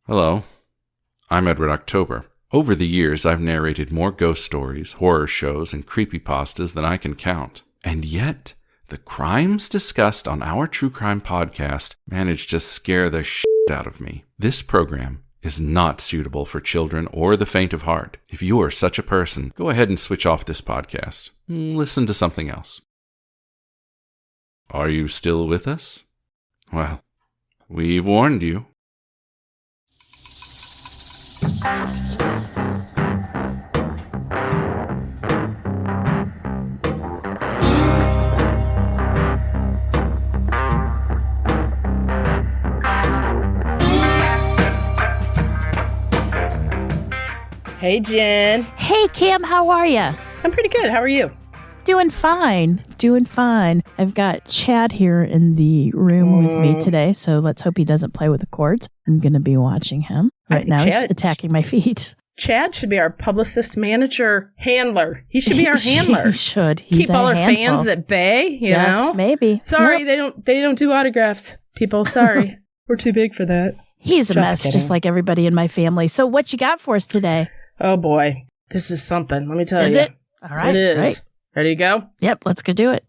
Hello, I'm Edward October. Over the years, I've narrated more ghost stories, horror shows, and creepypastas than I can count. And yet, the crimes discussed on our true crime podcast managed to scare the shit out of me. This program is not suitable for children or the faint of heart. If you are such a person, go ahead and switch off this podcast. Listen to something else. Are you still with us? Well, we've warned you. Hey, Jen. Hey, Kim, how are you? I'm pretty good. How are you? Doing fine. I've got Chad here in the room with me today, so let's hope he doesn't play with the cords. I'm going to be watching him. Right now, he's attacking my feet. Chad should be our publicist, manager, handler. He should be our handler. He should. He's keep all our fans at bay, you know? Maybe. Sorry, they don't do autographs. People, sorry. We're too big for that. He's a mess, just like everybody in my family. So what you got for us today? Oh, boy. This is something. Let me tell you. Is it? All right. It is. Right. Ready to go? Yep, let's go do it.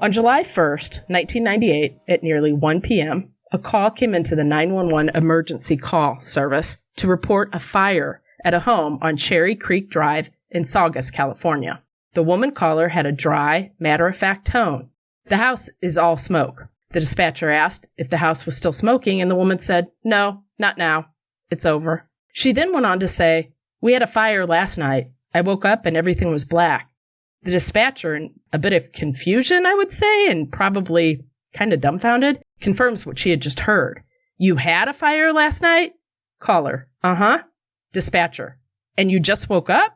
On July 1st, 1998, at nearly 1 p.m., a call came into the 911 emergency call service to report a fire at a home on Cherry Creek Drive in Saugus, California. The woman caller had a dry, matter-of-fact tone. The house is all smoke. The dispatcher asked if the house was still smoking, and the woman said, "No, not now. It's over." She then went on to say, "We had a fire last night. I woke up and everything was black." The dispatcher, in a bit of confusion, I would say, and probably kind of dumbfounded, confirms what she had just heard. "You had a fire last night?" Caller, "Uh-huh." Dispatcher, "And you just woke up?"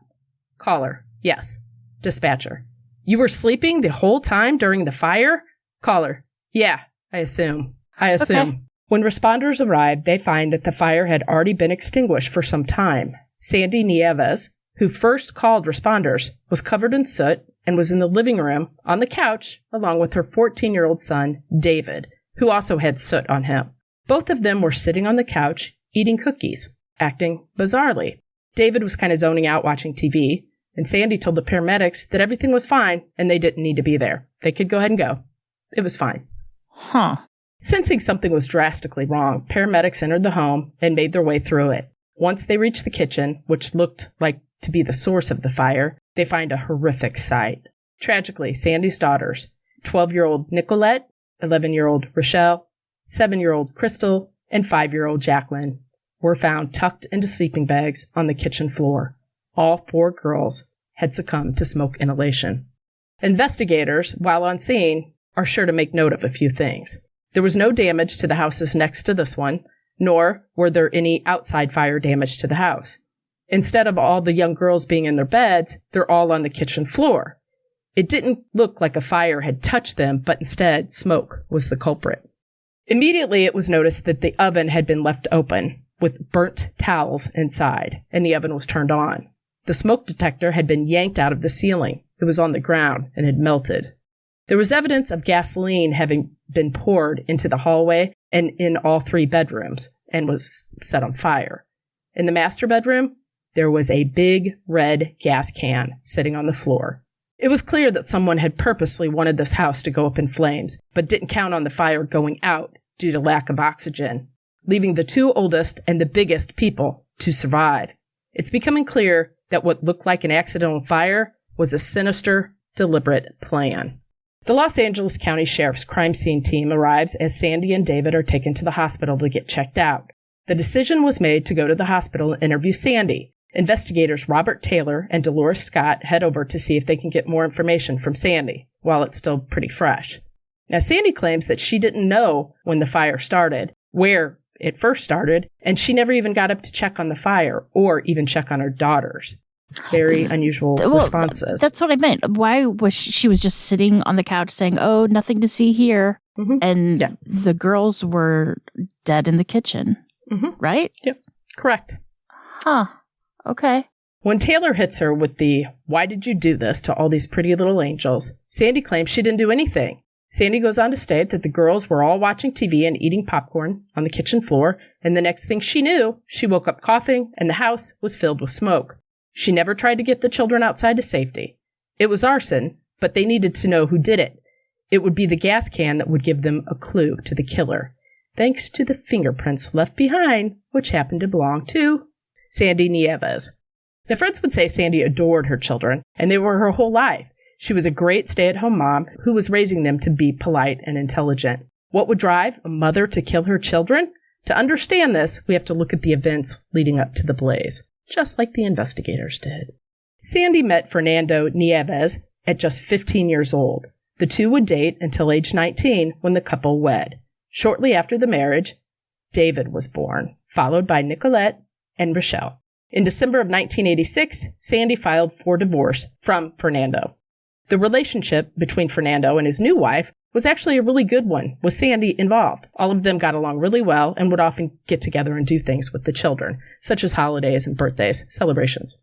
Caller, "Yes." Dispatcher, "You were sleeping the whole time during the fire?" Caller, "Yeah, I assume. Okay. When responders arrived, they find that the fire had already been extinguished for some time. Sandi Nieves, who first called responders, was covered in soot and was in the living room on the couch along with her 14-year-old son, David, who also had soot on him. Both of them were sitting on the couch eating cookies, acting bizarrely. David was kind of zoning out watching TV, and Sandi told the paramedics that everything was fine and they didn't need to be there. They could go ahead and go. It was fine. Huh. Sensing something was drastically wrong, paramedics entered the home and made their way through it. Once they reached the kitchen, which looked like to be the source of the fire, they find a horrific sight. Tragically, Sandi's daughters, 12-year-old Nicolette, 11-year-old Rochelle, 7-year-old Crystal, and 5-year-old Jacqueline, were found tucked into sleeping bags on the kitchen floor. All 4 girls had succumbed to smoke inhalation. Investigators, while on scene, are sure to make note of a few things. There was no damage to the houses next to this one, nor were there any outside fire damage to the house. Instead of all the young girls being in their beds, they're all on the kitchen floor. It didn't look like a fire had touched them, but instead smoke was the culprit. Immediately it was noticed that the oven had been left open with burnt towels inside, and the oven was turned on. The smoke detector had been yanked out of the ceiling. It was on the ground and had melted. There was evidence of gasoline having been poured into the hallway and in all 3 bedrooms and was set on fire. In the master bedroom, there was a big red gas can sitting on the floor. It was clear that someone had purposely wanted this house to go up in flames, but didn't count on the fire going out due to lack of oxygen, leaving the 2 oldest and the biggest people to survive. It's becoming clear that what looked like an accidental fire was a sinister, deliberate plan. The Los Angeles County Sheriff's crime scene team arrives as Sandi and David are taken to the hospital to get checked out. The decision was made to go to the hospital and interview Sandi. Investigators Robert Taylor and Dolores Scott head over to see if they can get more information from Sandi, while it's still pretty fresh. Now, Sandi claims that she didn't know when the fire started, where it first started, and she never even got up to check on the fire or even check on her daughters. Very unusual responses. That's what I meant. Why was she was just sitting on the couch saying, "Oh, nothing to see here," and the girls were dead in the kitchen, right? Yep, correct. Huh. Okay. When Taylor hits her with the, "Why did you do this?" to all these pretty little angels, Sandi claims she didn't do anything. Sandi goes on to state that the girls were all watching TV and eating popcorn on the kitchen floor, and the next thing she knew, she woke up coughing and the house was filled with smoke. She never tried to get the children outside to safety. It was arson, but they needed to know who did it. It would be the gas can that would give them a clue to the killer, thanks to the fingerprints left behind, which happened to belong to Sandi Nieves. Now, friends would say Sandi adored her children, and they were her whole life. She was a great stay-at-home mom who was raising them to be polite and intelligent. What would drive a mother to kill her children? To understand this, we have to look at the events leading up to the blaze, just like the investigators did. Sandi met Fernando Nieves at just 15 years old. The two would date until age 19 when the couple wed. Shortly after the marriage, David was born, followed by Nicolette and Rochelle. In December of 1986, Sandi filed for divorce from Fernando. The relationship between Fernando and his new wife was actually a really good one, with Sandi involved. All of them got along really well and would often get together and do things with the children, such as holidays and birthdays, celebrations.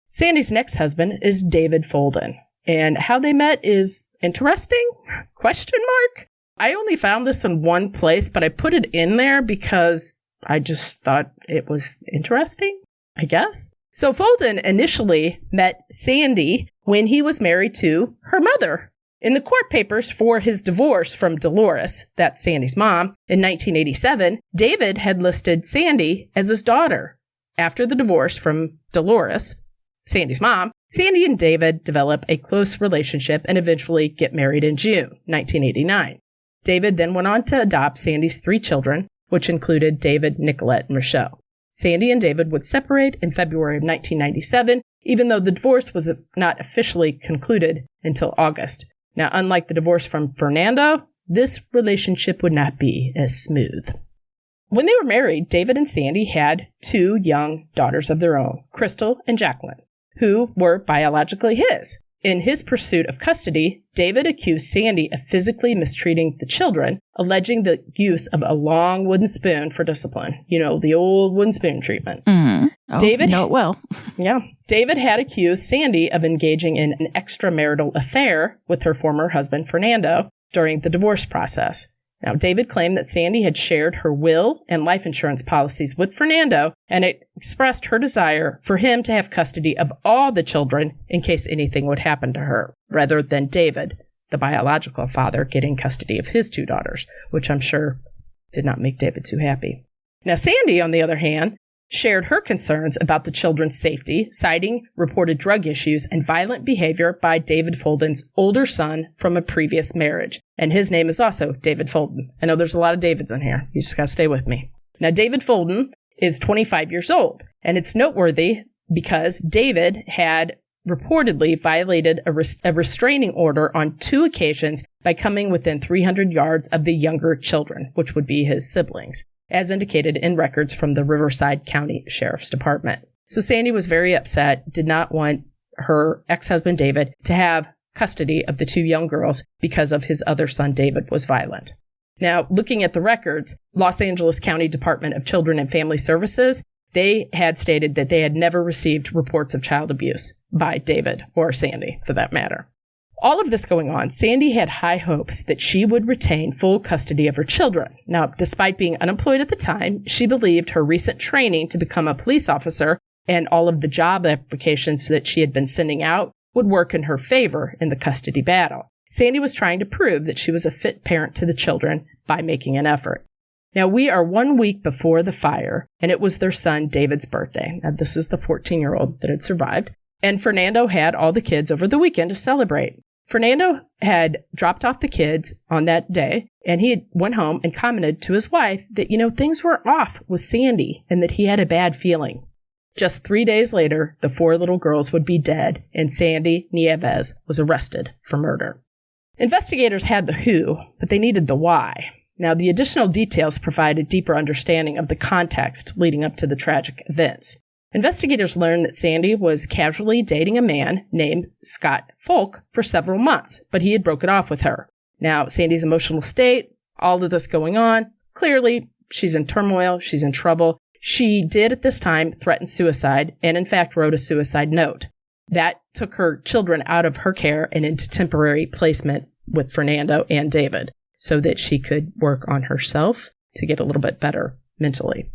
Sandi's next husband is David Folden, and how they met is interesting? Question mark? I only found this in one place, but I put it in there because I just thought it was interesting, I guess. So Folden initially met Sandi when he was married to her mother. In the court papers for his divorce from Dolores, that's Sandi's mom, in 1987, David had listed Sandi as his daughter. After the divorce from Dolores, Sandi's mom, Sandi and David develop a close relationship and eventually get married in June 1989. David then went on to adopt Sandi's 3 children, which included David, Nicolette, and Rochelle. Sandi and David would separate in February of 1997, even though the divorce was not officially concluded until August. Now, unlike the divorce from Fernando, this relationship would not be as smooth. When they were married, David and Sandi had 2 young daughters of their own, Crystal and Jacqueline, who were biologically his. In his pursuit of custody, David accused Sandi of physically mistreating the children, alleging the use of a long wooden spoon for discipline. You know, the old wooden spoon treatment. Mm-hmm. Oh, David know it well. Yeah. David had accused Sandi of engaging in an extramarital affair with her former husband, Fernando, during the divorce process. Now, David claimed that Sandi had shared her will and life insurance policies with Fernando and expressed her desire for him to have custody of all the children in case anything would happen to her, rather than David, the biological father, getting custody of his 2 daughters, which I'm sure did not make David too happy. Now, Sandi, on the other hand, shared her concerns about the children's safety, citing reported drug issues and violent behavior by David Folden's older son from a previous marriage. And his name is also David Folden. I know there's a lot of Davids in here. You just got to stay with me. Now, David Folden is 25 years old, and it's noteworthy because David had reportedly violated a restraining order on 2 occasions by coming within 300 yards of the younger children, which would be his siblings, as indicated in records from the Riverside County Sheriff's Department. So Sandi was very upset, did not want her ex-husband David to have custody of the 2 young girls because of his other son David was violent. Now, looking at the records, Los Angeles County Department of Children and Family Services, they had stated that they had never received reports of child abuse by David or Sandi, for that matter. All of this going on, Sandi had high hopes that she would retain full custody of her children. Now, despite being unemployed at the time, she believed her recent training to become a police officer and all of the job applications that she had been sending out would work in her favor in the custody battle. Sandi was trying to prove that she was a fit parent to the children by making an effort. Now, we are 1 week before the fire, and it was their son David's birthday. Now, this is the 14-year-old that had survived. And Fernando had all the kids over the weekend to celebrate. Fernando had dropped off the kids on that day, and he went home and commented to his wife that, things were off with Sandi and that he had a bad feeling. Just 3 days later, the 4 little girls would be dead, and Sandi Nieves was arrested for murder. Investigators had the who, but they needed the why. Now, the additional details provide a deeper understanding of the context leading up to the tragic events. Investigators learned that Sandi was casually dating a man named Scott Folk for several months, but he had broken off with her. Now, Sandi's emotional state, all of this going on, clearly she's in turmoil, she's in trouble. She did at this time threaten suicide and, in fact, wrote a suicide note. That took her children out of her care and into temporary placement with Fernando and David so that she could work on herself to get a little bit better mentally.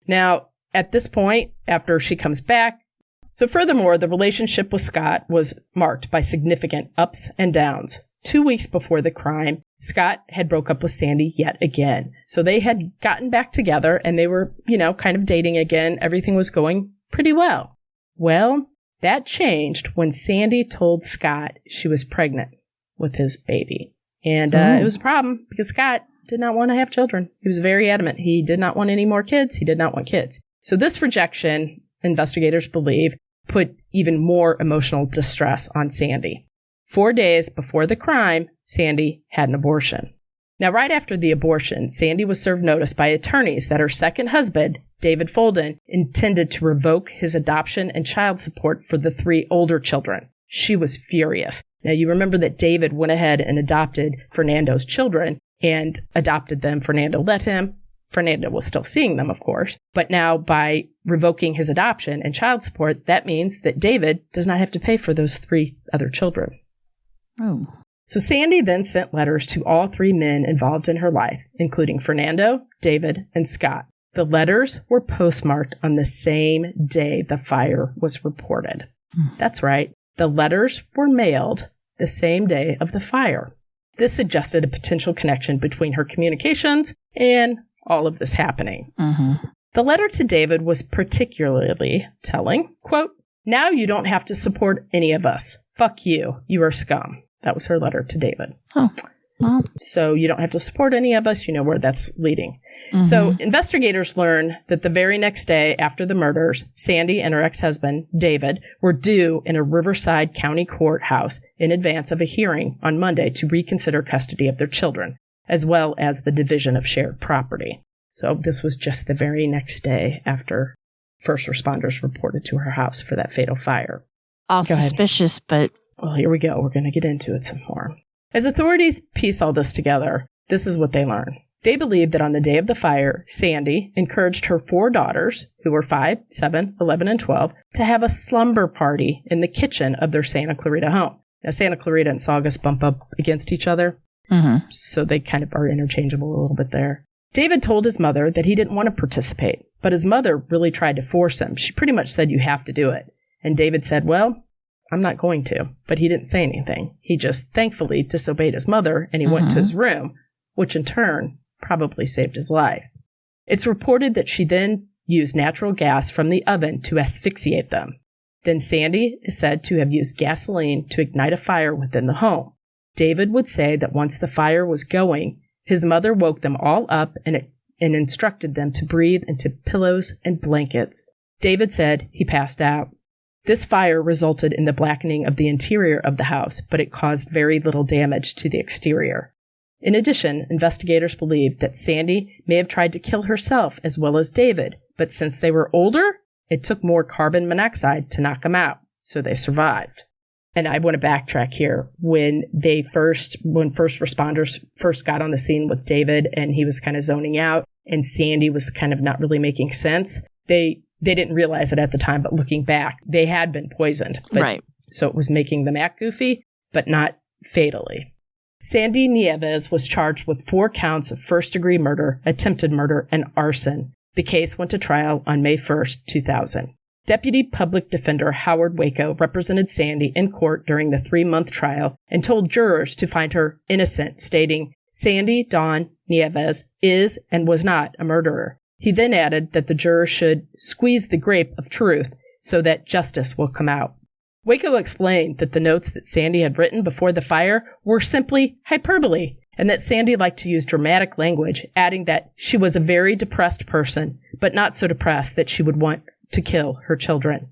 Now, at this point, after she comes back, so furthermore, the relationship with Scott was marked by significant ups and downs. 2 weeks before the crime, Scott had broke up with Sandi yet again. So they had gotten back together and they were, kind of dating again. Everything was going pretty well. Well, that changed when Sandi told Scott she was pregnant with his baby. And it was a problem because Scott did not want to have children. He was very adamant. He did not want any more kids. He did not want kids. So this rejection, investigators believe, put even more emotional distress on Sandi. 4 days before the crime, Sandi had an abortion. Now, right after the abortion, Sandi was served notice by attorneys that her second husband, David Folden, intended to revoke his adoption and child support for the 3 older children. She was furious. Now, you remember that David went ahead and adopted Fernando's children and adopted them. Fernando let him. Fernando was still seeing them, of course. But now, by revoking his adoption and child support, that means that David does not have to pay for those 3 other children. Oh. So Sandi then sent letters to all 3 men involved in her life, including Fernando, David, and Scott. The letters were postmarked on the same day the fire was reported. That's right. The letters were mailed the same day of the fire. This suggested a potential connection between her communications and all of this happening. The letter to David was particularly telling. Quote, "Now you don't have to support any of us. Fuck you. You are scum." That was her letter to David. Oh, well. So you don't have to support any of us. You know where that's leading. So investigators learned that the very next day after the murders, Sandi and her ex-husband, David, were due in a Riverside County courthouse in advance of a hearing on Monday to reconsider custody of their children, as well as the division of shared property. So this was just the very next day after first responders reported to her house for that fatal fire. All suspicious, but... Well, here we go. We're going to get into it some more. As authorities piece all this together, this is what they learn. They believe that on the day of the fire, Sandi encouraged her 4 daughters, who were 5, 7, 11, and 12, to have a slumber party in the kitchen of their Santa Clarita home. Now, Santa Clarita and Saugus bump up against each other, so they kind of are interchangeable a little bit there. David told his mother that he didn't want to participate, but his mother really tried to force him. She pretty much said, "You have to do it." And David said, "Well, I'm not going to." But he didn't say anything. He just thankfully disobeyed his mother, and he went to his room, which in turn probably saved his life. It's reported that she then used natural gas from the oven to asphyxiate them. Then Sandi is said to have used gasoline to ignite a fire within the home. David would say that once the fire was going, his mother woke them all up and instructed them to breathe into pillows and blankets. David said he passed out. This fire resulted in the blackening of the interior of the house, but it caused very little damage to the exterior. In addition, investigators believe that Sandi may have tried to kill herself as well as David, but since they were older, it took more carbon monoxide to knock them out, so they survived. And I want to backtrack here. When first responders first got on the scene with David and he was kind of zoning out and Sandi was kind of not really making sense, they didn't realize it at the time, but looking back, they had been poisoned. Right. So it was making them act goofy, but not fatally. Sandi Nieves was charged with 4 counts of first-degree murder, attempted murder, and arson. The case went to trial on May 1st, 2000. Deputy Public Defender Howard Waco represented Sandi in court during the 3-month trial and told jurors to find her innocent, stating, "Sandi Dawn Nieves is and was not a murderer." He then added that the jurors should squeeze the grape of truth so that justice will come out. Waco explained that the notes that Sandi had written before the fire were simply hyperbole, and that Sandi liked to use dramatic language, adding that she was a very depressed person, but not so depressed that she would want to kill her children.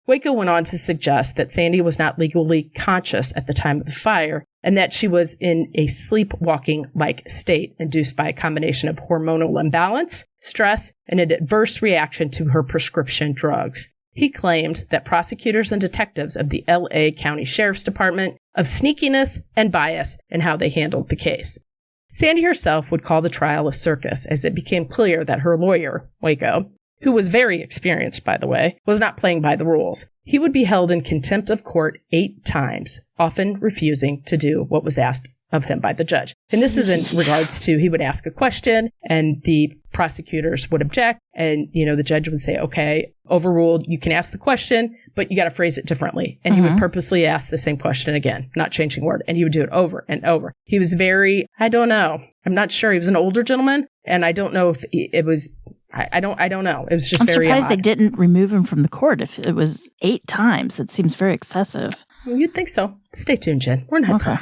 Waco went on to suggest that Sandi was not legally conscious at the time of the fire, and that she was in a sleepwalking-like state induced by a combination of hormonal imbalance, stress, and an adverse reaction to her prescription drugs. He claimed that prosecutors and detectives of the L.A. County Sheriff's Department of sneakiness and bias in how they handled the case. Sandi herself would call the trial a circus as it became clear that her lawyer, Waco, who was very experienced, by the way, was not playing by the rules. He would be held in contempt of court 8 times, often refusing to do what was asked of him by the judge. And this is in regards to, he would ask a question and the prosecutors would object. And, the judge would say, okay, overruled, you can ask the question, but you got to phrase it differently. And he would purposely ask the same question again, not changing word. And he would do it over and over. He was very, I don't know. I'm not sure. He was an older gentleman. And I don't know if it was, I don't know. It was just very surprised odd. They didn't remove him from the court. If it was 8 times, it seems very excessive. You'd think so. Stay tuned, Jen. We're not done.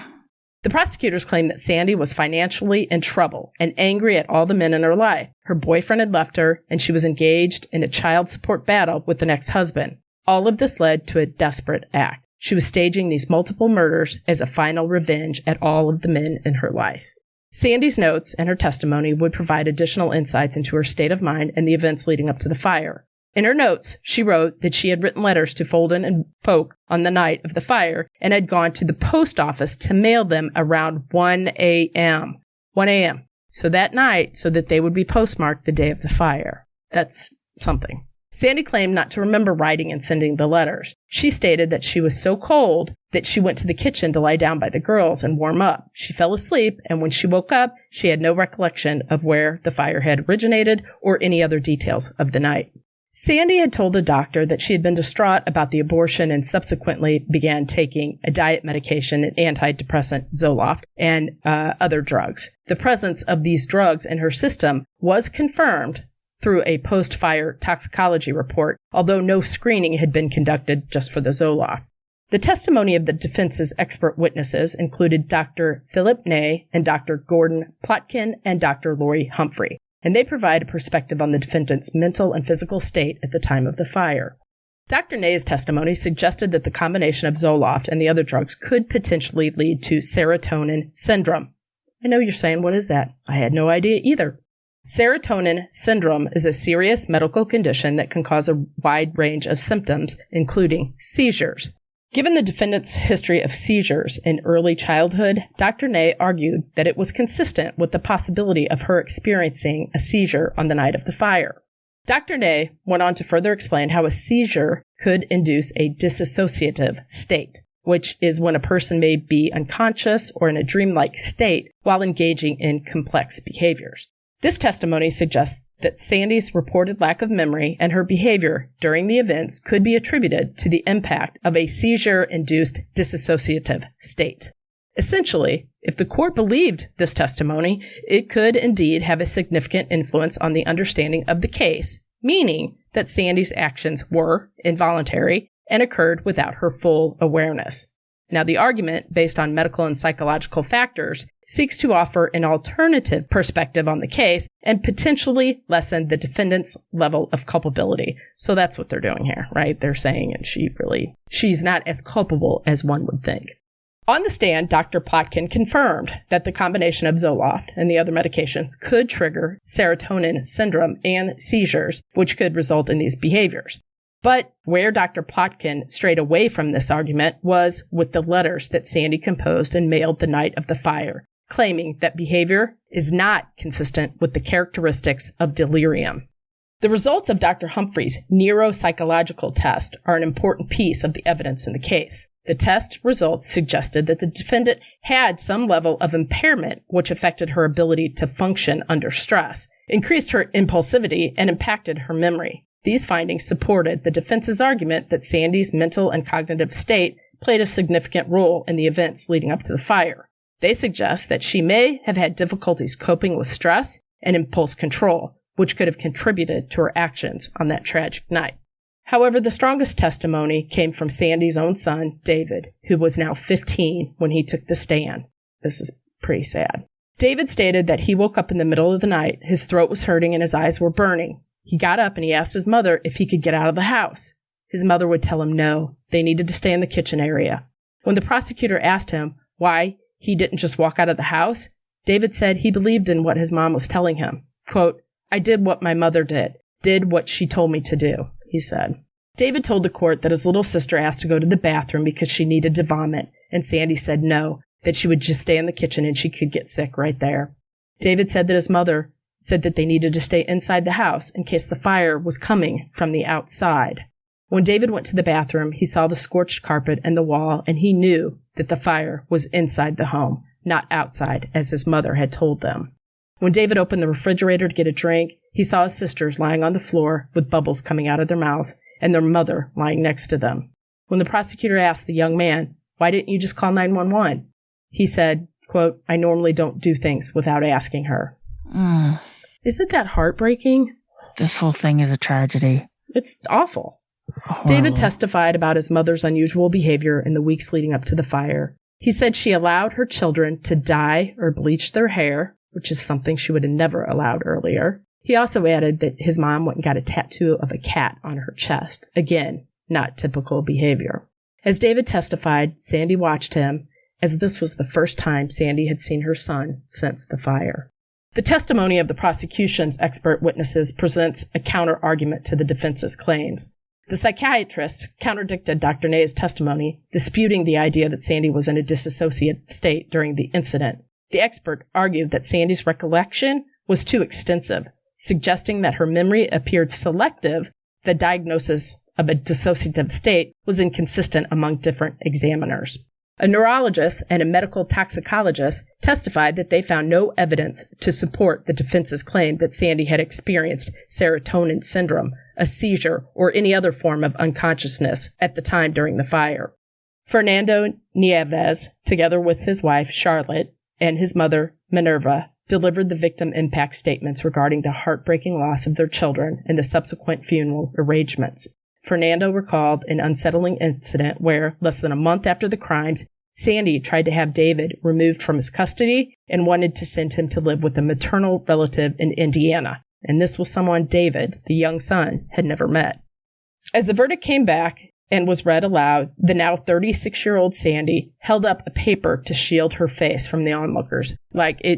The prosecutors claimed that Sandi was financially in trouble and angry at all the men in her life. Her boyfriend had left her, and she was engaged in a child support battle with an ex-husband. All of this led to a desperate act. She was staging these multiple murders as a final revenge at all of the men in her life. Sandi's notes and her testimony would provide additional insights into her state of mind and the events leading up to the fire. In her notes, she wrote that she had written letters to Folden and Polk on the night of the fire and had gone to the post office to mail them around 1 a.m. 1 a.m. So that night, so that they would be postmarked the day of the fire. That's something. Sandi claimed not to remember writing and sending the letters. She stated that she was so cold that she went to the kitchen to lie down by the girls and warm up. She fell asleep, and when she woke up, she had no recollection of where the fire had originated or any other details of the night. Sandi had told a doctor that she had been distraught about the abortion and subsequently began taking a diet medication, an antidepressant, Zoloft, and other drugs. The presence of these drugs in her system was confirmed through a post-fire toxicology report, although no screening had been conducted just for the Zoloft. The testimony of the defense's expert witnesses included Dr. Philip Ney and Dr. Gordon Plotkin and Dr. Lori Humphrey, and they provide a perspective on the defendant's mental and physical state at the time of the fire. Dr. Ney's testimony suggested that the combination of Zoloft and the other drugs could potentially lead to serotonin syndrome. I know you're saying, what is that? I had no idea either. Serotonin syndrome is a serious medical condition that can cause a wide range of symptoms, including seizures. Given the defendant's history of seizures in early childhood, Dr. Ney argued that it was consistent with the possibility of her experiencing a seizure on the night of the fire. Dr. Ney went on to further explain how a seizure could induce a dissociative state, which is when a person may be unconscious or in a dreamlike state while engaging in complex behaviors. This testimony suggests that Sandi's reported lack of memory and her behavior during the events could be attributed to the impact of a seizure-induced dissociative state. Essentially, if the court believed this testimony, it could indeed have a significant influence on the understanding of the case, meaning that Sandi's actions were involuntary and occurred without her full awareness. Now, the argument, based on medical and psychological factors, seeks to offer an alternative perspective on the case and potentially lessen the defendant's level of culpability. So that's what they're doing here, right? They're saying, and she's not as culpable as one would think. On the stand, Dr. Plotkin confirmed that the combination of Zoloft and the other medications could trigger serotonin syndrome and seizures, which could result in these behaviors. But where Dr. Plotkin strayed away from this argument was with the letters that Sandi composed and mailed the night of the fire, claiming that behavior is not consistent with the characteristics of delirium. The results of Dr. Humphrey's neuropsychological test are an important piece of the evidence in the case. The test results suggested that the defendant had some level of impairment which affected her ability to function under stress, increased her impulsivity, and impacted her memory. These findings supported the defense's argument that Sandi's mental and cognitive state played a significant role in the events leading up to the fire. They suggest that she may have had difficulties coping with stress and impulse control, which could have contributed to her actions on that tragic night. However, the strongest testimony came from Sandi's own son, David, who was now 15 when he took the stand. This is pretty sad. David stated that he woke up in the middle of the night, his throat was hurting and his eyes were burning. He got up and he asked his mother if he could get out of the house. His mother would tell him no, they needed to stay in the kitchen area. When the prosecutor asked him why he didn't just walk out of the house, David said he believed in what his mom was telling him. Quote, "I did what my mother did what she told me to do," he said. David told the court that his little sister asked to go to the bathroom because she needed to vomit, and Sandi said no, that she would just stay in the kitchen and she could get sick right there. David said that his mother said that they needed to stay inside the house in case the fire was coming from the outside. When David went to the bathroom, he saw the scorched carpet and the wall, and he knew that the fire was inside the home, not outside, as his mother had told them. When David opened the refrigerator to get a drink, he saw his sisters lying on the floor with bubbles coming out of their mouths and their mother lying next to them. When the prosecutor asked the young man, "Why didn't you just call 911?" he said, quote, "I normally don't do things without asking her." Isn't that heartbreaking? This whole thing is a tragedy. It's awful. Horrible. David testified about his mother's unusual behavior in the weeks leading up to the fire. He said she allowed her children to dye or bleach their hair, which is something she would have never allowed earlier. He also added that his mom went and got a tattoo of a cat on her chest. Again, not typical behavior. As David testified, Sandi watched him, as this was the first time Sandi had seen her son since the fire. The testimony of the prosecution's expert witnesses presents a counter-argument to the defense's claims. The psychiatrist contradicted Dr. Ney's testimony, disputing the idea that Sandi was in a dissociative state during the incident. The expert argued that Sandi's recollection was too extensive, suggesting that her memory appeared selective. The diagnosis of a dissociative state was inconsistent among different examiners. A neurologist and a medical toxicologist testified that they found no evidence to support the defense's claim that Sandi had experienced serotonin syndrome, a seizure, or any other form of unconsciousness at the time during the fire. Fernando Nieves, together with his wife, Charlotte, and his mother, Minerva, delivered the victim impact statements regarding the heartbreaking loss of their children and the subsequent funeral arrangements. Fernando recalled an unsettling incident where, less than a month after the crimes, Sandi tried to have David removed from his custody and wanted to send him to live with a maternal relative in Indiana. And this was someone David, the young son, had never met. As the verdict came back and was read aloud, the now 36-year-old Sandi held up a paper to shield her face from the onlookers.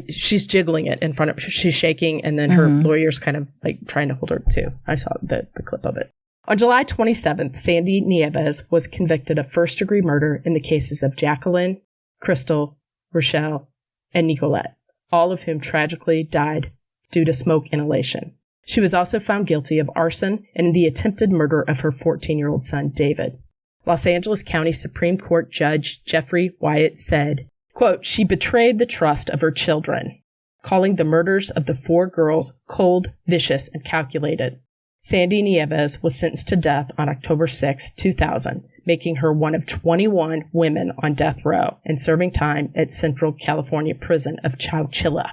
She's jiggling it in front of, she's shaking, and then her lawyer's kind of trying to hold her too. I saw the clip of it. On July 27th, Sandi Nieves was convicted of first-degree murder in the cases of Jacqueline, Crystal, Rochelle, and Nicolette, all of whom tragically died due to smoke inhalation. She was also found guilty of arson and the attempted murder of her 14-year-old son, David. Los Angeles County Supreme Court Judge Jeffrey Wyatt said, quote, "She betrayed the trust of her children, calling the murders of the 4 girls cold, vicious, and calculated." Sandi Nieves was sentenced to death on October 6, 2000, making her one of 21 women on death row and serving time at Central California Prison of Chowchilla.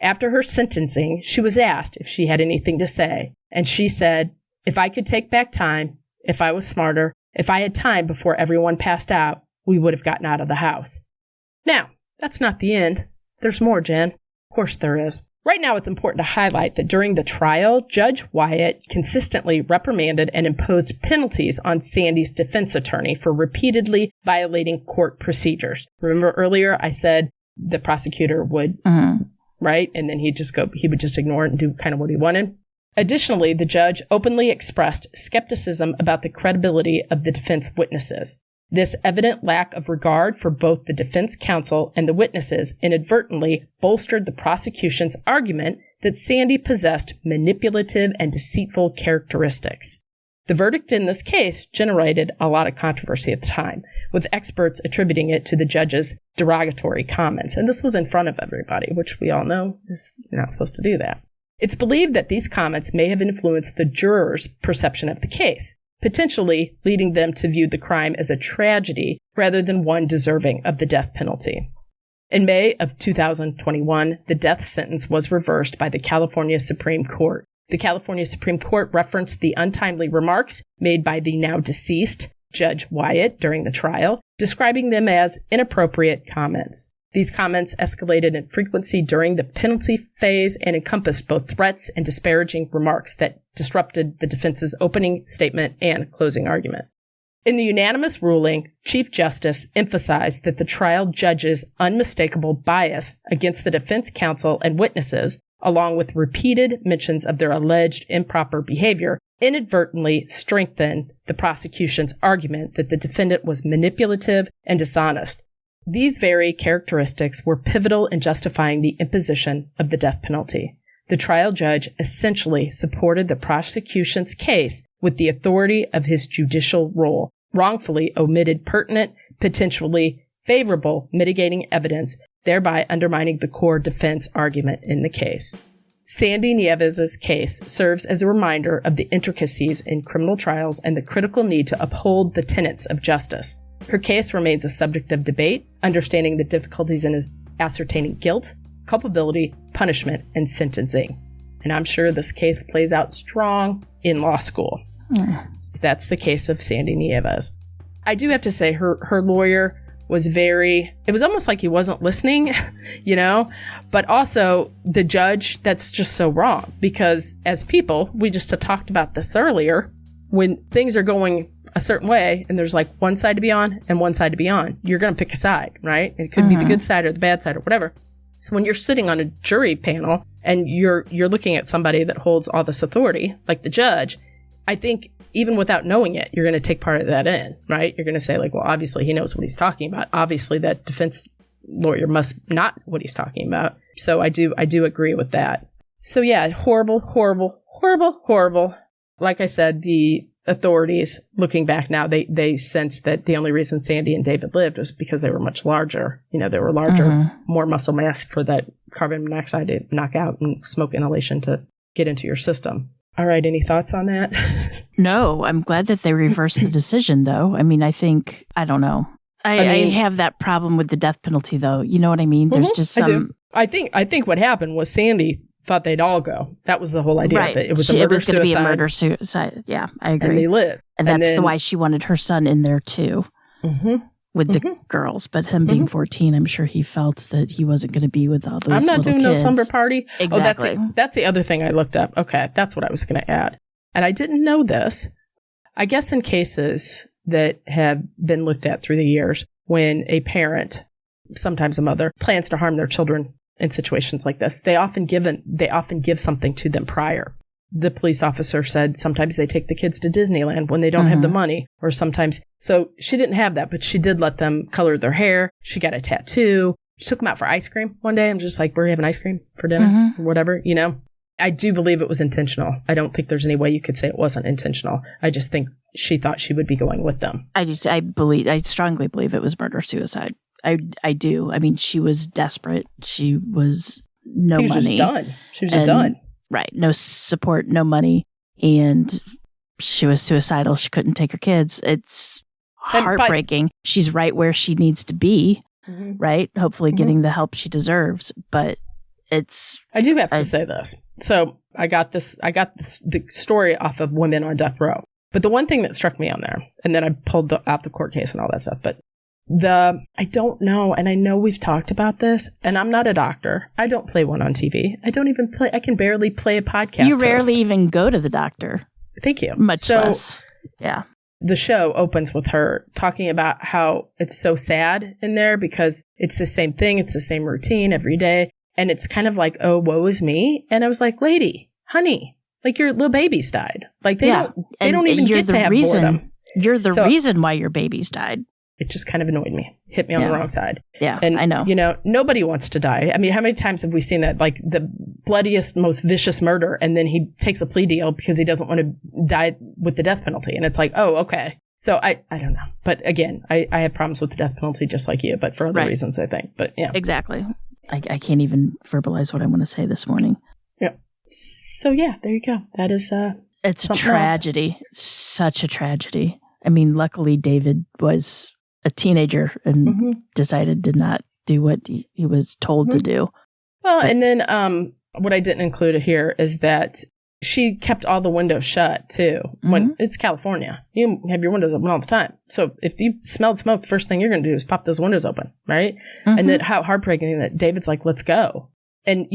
After her sentencing, she was asked if she had anything to say, and she said, "If I could take back time, if I was smarter, if I had time before everyone passed out, we would have gotten out of the house." Now, that's not the end. There's more, Jen. Of course there is. Right now, it's important to highlight that during the trial, Judge Wyatt consistently reprimanded and imposed penalties on Sandi's defense attorney for repeatedly violating court procedures. Remember earlier I said the prosecutor would... right? And then he would just ignore it and do kind of what he wanted. Additionally, the judge openly expressed skepticism about the credibility of the defense witnesses. This evident lack of regard for both the defense counsel and the witnesses inadvertently bolstered the prosecution's argument that Sandi possessed manipulative and deceitful characteristics. The verdict in this case generated a lot of controversy at the time, with experts attributing it to the judge's derogatory comments. And this was in front of everybody, which we all know is you're not supposed to do that. It's believed that these comments may have influenced the jurors' perception of the case, potentially leading them to view the crime as a tragedy rather than one deserving of the death penalty. In May of 2021, the death sentence was reversed by the California Supreme Court. The California Supreme Court referenced the untimely remarks made by the now deceased Judge Wyatt during the trial, describing them as inappropriate comments. These comments escalated in frequency during the penalty phase and encompassed both threats and disparaging remarks that disrupted the defense's opening statement and closing argument. In the unanimous ruling, Chief Justice emphasized that the trial judge's unmistakable bias against the defense counsel and witnesses, along with repeated mentions of their alleged improper behavior, inadvertently strengthened the prosecution's argument that the defendant was manipulative and dishonest. These very characteristics were pivotal in justifying the imposition of the death penalty. The trial judge essentially supported the prosecution's case with the authority of his judicial role, wrongfully omitted pertinent, potentially favorable mitigating evidence, thereby undermining the core defense argument in the case. Sandi Nieves' case serves as a reminder of the intricacies in criminal trials and the critical need to uphold the tenets of justice. Her case remains a subject of debate, understanding the difficulties in ascertaining guilt, culpability, punishment, and sentencing. And I'm sure this case plays out strong in law school. So that's the case of Sandi Nieves. I do have to say her lawyer was it was almost like he wasn't listening, but also the judge, that's just so wrong. Because as people, we just talked about this earlier, when things are going a certain way and there's like one side to be on and one side to be on, you're going to pick a side, right? It could be the good side or the bad side or whatever. So when you're sitting on a jury panel and you're looking at somebody that holds all this authority, like the judge, I think even without knowing it, you're going to take part of that in, right? You're going to say like, well, obviously he knows what he's talking about. Obviously that defense lawyer must not know what he's talking about. So I do agree with that. So yeah, horrible. Like I said, the authorities, looking back now, they sensed that the only reason Sandi and David lived was because they were much larger. They were larger, more muscle mass for that carbon monoxide to knock out and smoke inhalation to get into your system. All right, any thoughts on that? No, I'm glad that they reversed the decision, though. I mean, I don't know. I have that problem with the death penalty, though. You know what I mean? There's just some... I think what happened was Sandi thought they'd all go. That was the whole idea of it. It was going to be a murder-suicide. Yeah, I agree. And they lived. And that's why she wanted her son in there, too, with the girls. But him being 14, I'm sure he felt that he wasn't going to be with all those I'm not little doing kids. no slumber party. Exactly. Oh, that's the other thing I looked up. Okay, that's what I was going to add. And I didn't know this. I guess in cases that have been looked at through the years, when a parent, sometimes a mother, plans to harm their children in situations like this, they often give something to them prior. The police officer said sometimes they take the kids to Disneyland when they don't have the money, or sometimes. So she didn't have that, but she did let them color their hair. She got a tattoo. She took them out for ice cream one day. I'm just like, we're having ice cream for dinner or whatever, I do believe it was intentional. I don't think there's any way you could say it wasn't intentional. I just think she thought she would be going with them. I strongly believe it was murder-suicide. I do. I mean, she was desperate. She was money. She was just done. Right. No support, no money. And she was suicidal. She couldn't take her kids. It's heartbreaking. She's right where she needs to be, right? Hopefully getting the help she deserves. But I do have to say this. So I got the story off of Women on Death Row. But the one thing that struck me on there, and then I pulled out the court case and all that stuff, but I don't know, and I know we've talked about this, and I'm not a doctor. I don't play one on TV. I can barely play a podcast. You rarely even go to the doctor. Thank you. Much less. Yeah. The show opens with her talking about how it's so sad in there because it's the same thing. It's the same routine every day. And it's kind of like, oh, woe is me. And I was like, lady, honey, like your little babies died. Like they don't even get to have boredom. You're the reason why your babies died. It just kind of annoyed me. Hit me on the wrong side. Yeah, and I know. Nobody wants to die. I mean, how many times have we seen that? Like the bloodiest, most vicious murder, and then he takes a plea deal because he doesn't want to die with the death penalty. And it's like, oh, okay. So I don't know. But again, I have problems with the death penalty just like you, but for other reasons, I think. But yeah. Exactly. I can't even verbalize what I want to say this morning. Yeah. So yeah, there you go. That is it's a tragedy. Such a tragedy. I mean, luckily David was a teenager and decided to not do what he was told to do. Well, and then what I didn't include here is that she kept all the windows shut, too. When it's California. You have your windows open all the time. So if you smelled smoke, the first thing you're going to do is pop those windows open, right? And then how heartbreaking that David's like, let's go. And,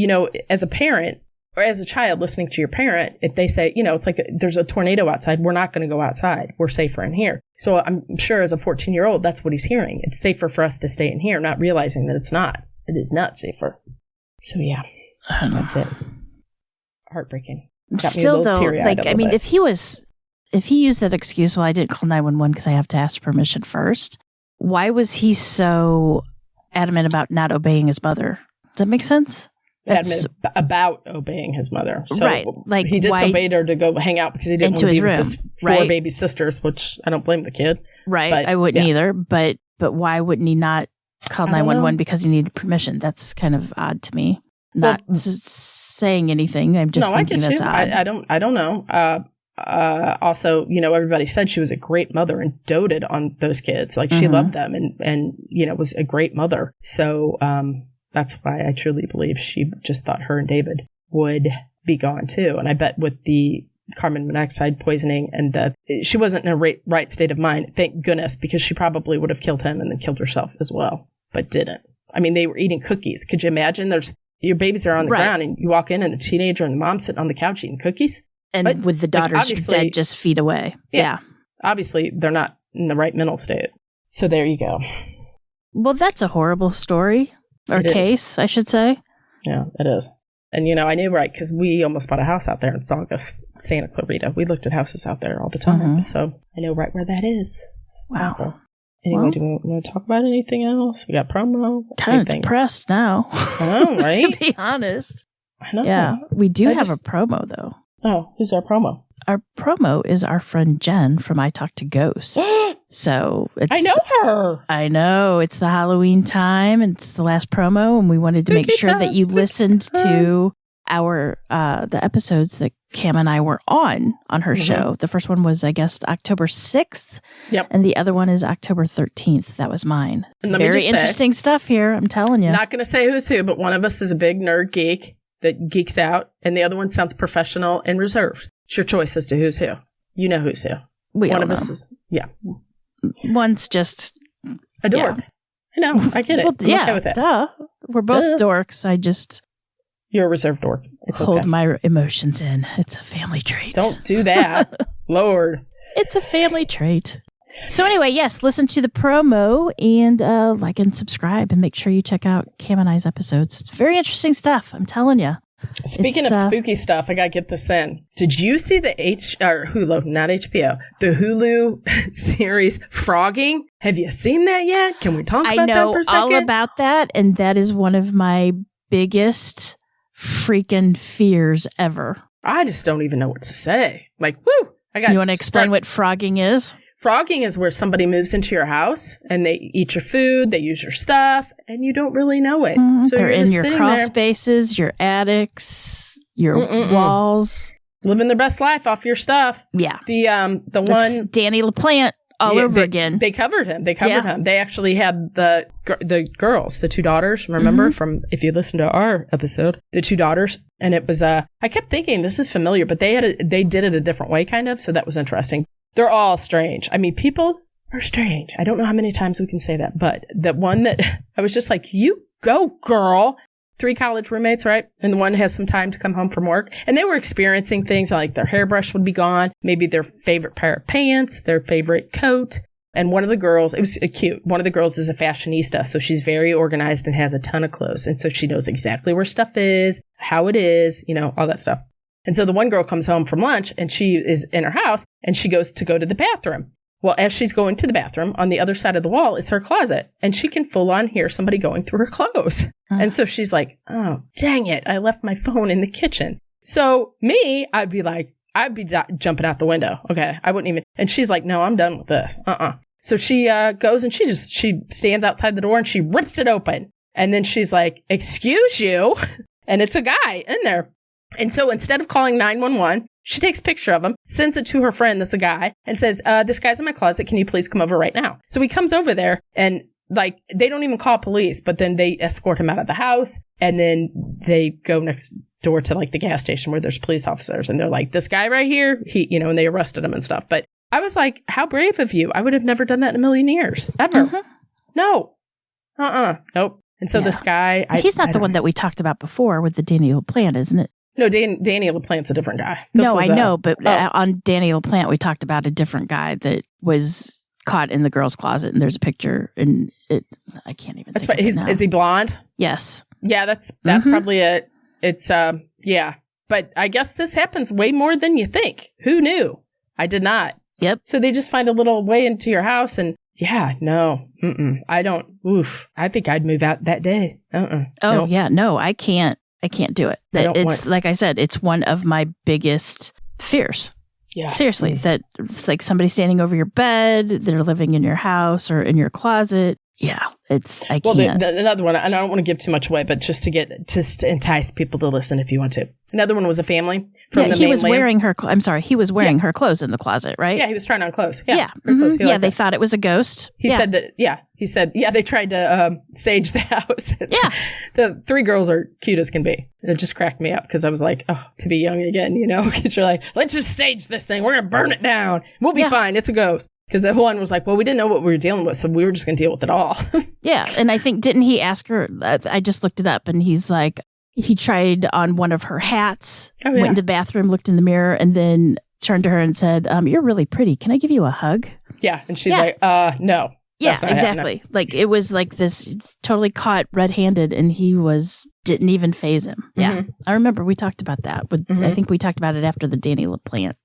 as a parent or as a child listening to your parent, if they say, it's like there's a tornado outside, we're not going to go outside. We're safer in here. So I'm sure as a 14-year-old, that's what he's hearing. It's safer for us to stay in here, not realizing that it's not. It is not safer. So, yeah, that's it. Heartbreaking. Still, though, if he used that excuse, well, I didn't call 911 because I have to ask permission first. Why was he so adamant about not obeying his mother? Does that make sense? Adamant about obeying his mother. So right. Like, he disobeyed her to go hang out because he didn't want to be with his 4 baby sisters, which I don't blame the kid. Right. But, I wouldn't either. But why wouldn't he not call 911 because he needed permission? That's kind of odd to me. Not saying anything. I'm just thinking that's odd. I don't know. Also, everybody said she was a great mother and doted on those kids. Like she loved them and was a great mother. So that's why I truly believe she just thought her and David would be gone too. And I bet with the carbon monoxide poisoning and she wasn't in a right state of mind. Thank goodness, because she probably would have killed him and then killed herself as well, but didn't. I mean, they were eating cookies. Could you imagine? Your babies are on the ground and you walk in and the teenager and the mom sitting on the couch eating cookies. And with the daughters dead just feet away. Yeah. Obviously, they're not in the right mental state. So there you go. Well, that's a horrible story. Or case, I should say. Yeah, it is. And, I knew because we almost bought a house out there in Saugus, Santa Clarita. We looked at houses out there all the time. So I know right where that is. Wow. Awful. Anyway, do we want to talk about anything else? We got promo. Kind of depressed now. I know, right? To be honest. I know. Yeah, we do have a promo, though. Oh, who's our promo? Our promo is our friend Jen from I Talk to Ghosts. So I know her. I know. It's the Halloween time, and it's the last promo, and we wanted to make sure that you listened to the episodes that Cam and I were on her show. The first one was, I guess, October 6th. Yep. And the other one is October 13th. That was mine. Very interesting stuff here, I'm telling you. Not going to say who's who, but one of us is a big nerd geek that geeks out, and the other one sounds professional and reserved. It's your choice as to who's who. You know who's who. One of us is, One's just adored. Yeah. I know. I get it. I'm okay with it. Duh. We're both dorks. You're a reserved dork. It's hold my emotions in. It's a family trait. Don't do that. Lord. It's a family trait. So anyway, yes, listen to the promo and like and subscribe and make sure you check out Cam and I's episodes. It's very interesting stuff. I'm telling you. Speaking of spooky stuff, I got to get this in. Did you see the Hulu, not HBO, the Hulu series Frogging? Have you seen that yet? Can we talk about that for a second? I know all about that, and that is one of my biggest freaking fears ever. I just don't even know what to say. Like, woo! You want to explain what frogging is? Frogging is where somebody moves into your house and they eat your food, they use your stuff, and you don't really know it. So they're in your crawl spaces, your attics, your walls. Living their best life off your stuff. Yeah. That's one Danny LaPlante all over again. They covered him. Him. They actually had the girls, the 2 daughters, remember from if you listen to our episode, the 2 daughters, and it was I kept thinking this is familiar, but they did it a different way kind of, so that was interesting. They're all strange. I mean, people are strange. I don't know how many times we can say that, but the one that I was just like, you go, girl. 3 college roommates, right? And the one has some time to come home from work. And they were experiencing things like their hairbrush would be gone, maybe their favorite pair of pants, their favorite coat. And one of the girls, it was cute. One of the girls is a fashionista, so she's very organized and has a ton of clothes. And so she knows exactly where stuff is, how it is, all that stuff. And so the one girl comes home from lunch and she is in her house and she goes to go to the bathroom. Well, as she's going to the bathroom, on the other side of the wall is her closet and she can full on hear somebody going through her clothes. And so she's like, oh, dang it. I left my phone in the kitchen. So I'd be jumping out the window. Okay. I wouldn't even. And she's like, no, I'm done with this. So she goes and she stands outside the door and she rips it open. And then she's like, excuse you. And it's a guy in there. And so instead of calling 911, she takes a picture of him, sends it to her friend that's a guy, and says, this guy's in my closet. Can you please come over right now? So he comes over there, and they don't even call police, but then they escort him out of the house, and then they go door to like the gas station where there's police officers. And they're like, this guy right here, and they arrested him and stuff. But I was like, how brave of you. I would have never done that in a million years. Ever. Mm-hmm. No. Nope. And so this guy... He's not the one that we talked about before with the Danny LaPlante, isn't it? No, Danny LaPlante's a different guy. I know, but on Danny LaPlante, we talked about a different guy that was caught in the girl's closet, and there's a picture, and I can't even think of it now. Is he blonde? Yes. Yeah, that's probably it. It's, yeah. But I guess this happens way more than you think. Who knew? I did not. Yep. So they just find a little way into your house, and yeah, no. I don't. Oof. I think I'd move out that day. Oh, nope. Yeah. No, I can't do it. Like I said, it's one of my biggest fears. Yeah. Seriously, that it's like somebody standing over your bed, they're living in your house or in your closet. Yeah, I can't. Well, another one, and I don't want to give too much away, but just to entice people to listen if you want to. Another one was a family from the he was wearing her. I'm sorry, he was wearing her clothes in the closet, right? Yeah, he was trying on clothes. Yeah. Mm-hmm. They thought it was a ghost. He said that. Yeah, he said. Yeah, they tried to sage the house. The three girls are cute as can be. And it just cracked me up because I was like, oh, to be young again, because you're like, let's just sage this thing. We're gonna burn it down. We'll be fine. It's a ghost. Because the one was like, well, we didn't know what we were dealing with, so we were just going to deal with it all. Yeah. And I think, didn't he ask her, I just looked it up, and he's like, he tried on one of her hats, went into the bathroom, looked in the mirror, and then turned to her and said, you're really pretty. Can I give you a hug? Yeah. And she's like, no. Yeah, exactly. Like, it was like this totally caught red-handed, and he didn't even faze him. Yeah. Mm-hmm. I remember we talked about that. I think we talked about it after the Danny LaPlante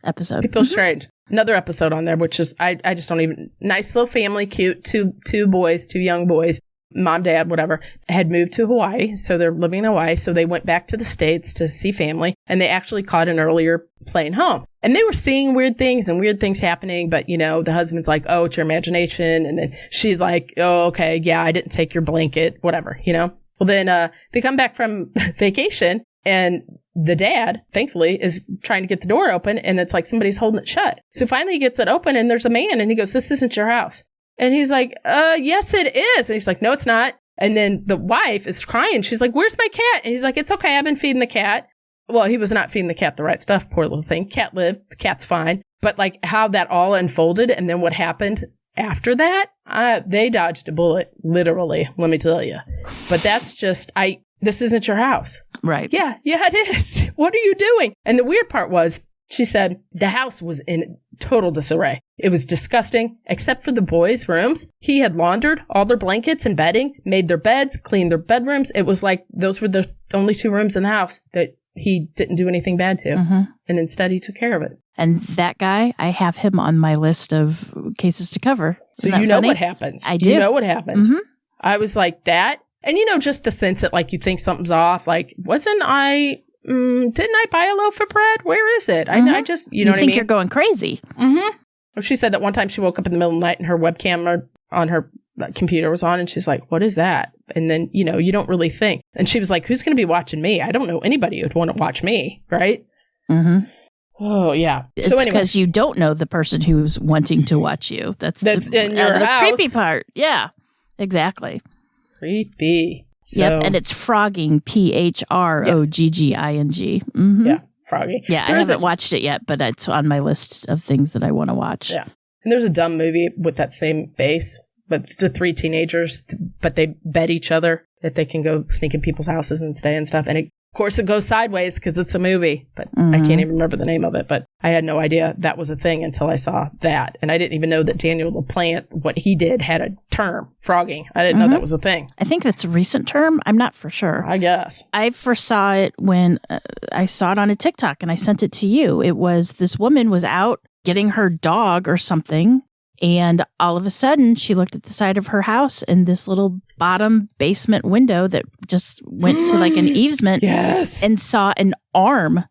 episode. People strange. Another episode on there, which is, I just don't even, nice little family, cute, two young boys, mom, dad, whatever, had moved to Hawaii. So they're living in Hawaii. So they went back to the States to see family, and they actually caught an earlier plane home. And they were seeing weird things happening. But, the husband's like, oh, it's your imagination. And then she's like, oh, okay, yeah, I didn't take your blanket, whatever, Well, then they come back from vacation, and the dad, thankfully, is trying to get the door open, and it's like somebody's holding it shut. So finally he gets it open, and there's a man, and he goes, this isn't your house. And he's like, yes, it is. And he's like, no, it's not. And then the wife is crying. She's like, where's my cat? And he's like, it's okay. I've been feeding the cat. Well, he was not feeding the cat the right stuff. Poor little thing. Cat lived. The cat's fine. But like how that all unfolded, and then what happened after that, they dodged a bullet, literally, let me tell you. But that's just, this isn't your house. Right. Yeah, it is. What are you doing? And the weird part was, she said the house was in total disarray. It was disgusting, except for the boys' rooms. He had laundered all their blankets and bedding, made their beds, cleaned their bedrooms. It was like those were the only two rooms in the house that he didn't do anything bad to. Mm-hmm. And instead he took care of it. And that guy, I have him on my list of cases to cover. So you know what happens. I do. You know what happens. Mm-hmm. I was like that. And just the sense that like you think something's off. Like, didn't I buy a loaf of bread? Where is it? Mm-hmm. I just, you know what I mean? You think you're going crazy. Mm-hmm. She said that one time she woke up in the middle of the night and her webcam on her computer was on, and she's like, what is that? And then, you don't really think. And she was like, who's going to be watching me? I don't know anybody who'd want to watch me, right? Mm-hmm. Oh, yeah. It's because you don't know the person who's wanting to watch you. That's in your house. The creepy part. Yeah, exactly. Creepy. Yep, and it's frogging, PHROGGING. Mm-hmm. Yeah, froggy. Yeah, I haven't watched it yet, but it's on my list of things that I want to watch. Yeah. And there's a dumb movie with that same base, but the three teenagers, but they bet each other that they can go sneak in people's houses and stay and stuff. And of course it goes sideways because it's a movie, but I can't even remember the name of it. But I had no idea that was a thing until I saw that. And I didn't even know that Daniel LaPlante, what he did, had a term, frogging. I didn't know that was a thing. I think that's a recent term. I'm not for sure. I guess. I first saw it when I saw it on a TikTok, and I sent it to you. It was this woman was out getting her dog or something, and all of a sudden she looked at the side of her house, and this little bottom basement window that just went to like an easement, and saw an arm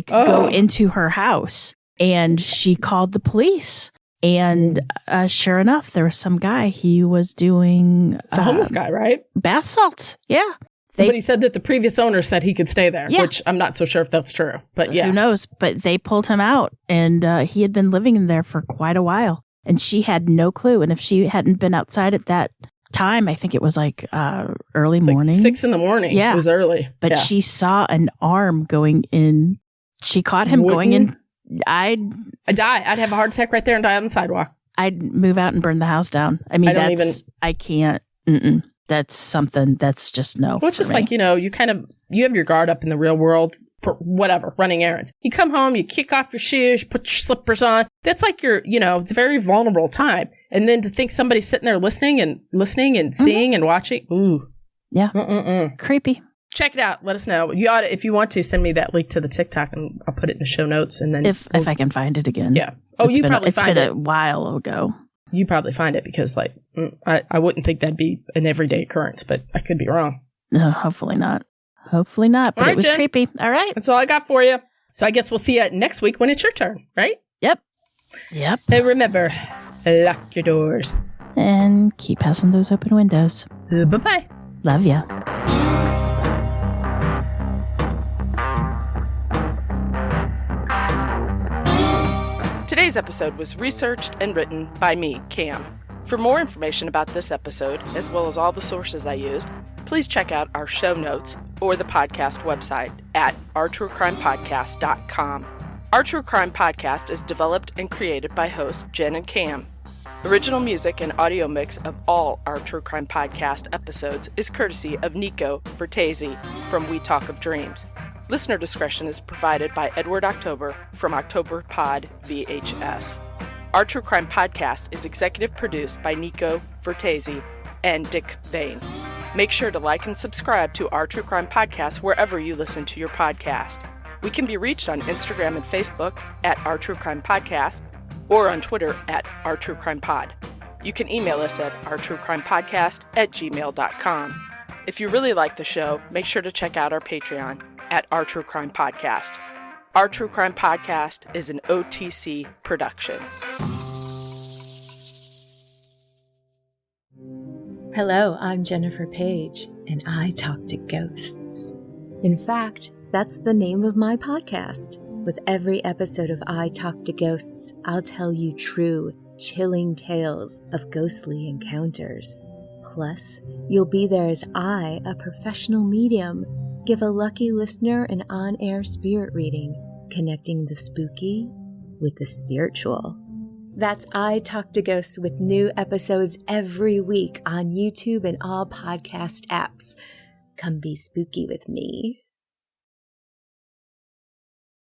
go into her house. And she called the police. And sure enough, there was some guy. He was doing the homeless guy, right? Bath salts. Yeah. But he said that the previous owner said he could stay there, which I'm not so sure if that's true. But yeah. Who knows? But they pulled him out, and he had been living in there for quite a while. And she had no clue. And if she hadn't been outside at that time. I think it was like early It's morning. Like 6 a.m. Yeah. It was early. But she saw an arm going in. She caught him going in. I'd die. I'd have a heart attack right there and die on the sidewalk. I'd move out and burn the house down. I mean, I can't. That's something that's just no. Well, it's just like, you have your guard up in the real world for whatever, running errands. You come home, you kick off your shoes, put your slippers on. That's like it's a very vulnerable time. And then to think somebody's sitting there listening and seeing and watching. Ooh. Yeah. Creepy. Check it out. Let us know. You ought to, if you want to, send me that link to the TikTok and I'll put it in the show notes. And then if I can find it again. Yeah. Oh, it's probably it's find been it. a while ago. You probably find it because I wouldn't think that'd be an everyday occurrence, but I could be wrong. No, hopefully not. Hopefully not. But it was creepy. All right. That's all I got for you. So I guess we'll see you next week when it's your turn, right? Yep. And remember, lock your doors. And keep passing those open windows. Bye-bye. Love ya. Today's episode was researched and written by me, Cam. For more information about this episode, as well as all the sources I used, please check out our show notes or the podcast website at ourtruecrimepodcast.com. Our True Crime Podcast is developed and created by hosts Jen and Cam. Original music and audio mix of all our True Crime Podcast episodes is courtesy of Nico Vertesi from We Talk of Dreams. Listener discretion is provided by Edward October from October Pod VHS. Our True Crime Podcast is executive produced by Nico Vertesi and Dick Vane. Make sure to like and subscribe to Our True Crime Podcast wherever you listen to your podcast. We can be reached on Instagram and Facebook at Our True Crime Podcast or on Twitter at Our True Crime Pod. You can email us at ourtruecrimepodcast@gmail.com. If you really like the show, make sure to check out our Patreon at Our True Crime Podcast. Our True Crime Podcast is an OTC production. Hello, I'm Jennifer Page, and I talk to ghosts. In fact, that's the name of my podcast. With every episode of I Talk to Ghosts, I'll tell you true, chilling tales of ghostly encounters. Plus, you'll be there as I, a professional medium, give a lucky listener an on-air spirit reading, connecting the spooky with the spiritual. That's I Talk to Ghosts with new episodes every week on YouTube and all podcast apps. Come be spooky with me.